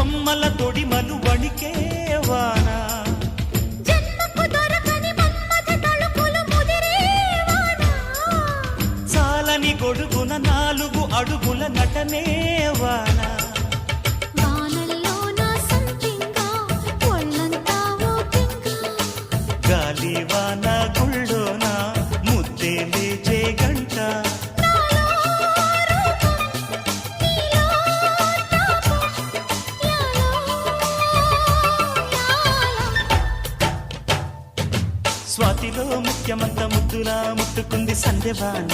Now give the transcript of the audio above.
కొమ్మల తొడిమలు వణికే వాన చాలని గొడుగున 4 అడుగుల నటనే వాన గాలి వాన గుళ్ళోన ముద్దే లేచే గంట స్వాతిలో ముఖ్యమంత ముద్దులా ముట్టుకుంది సంధ్యవాన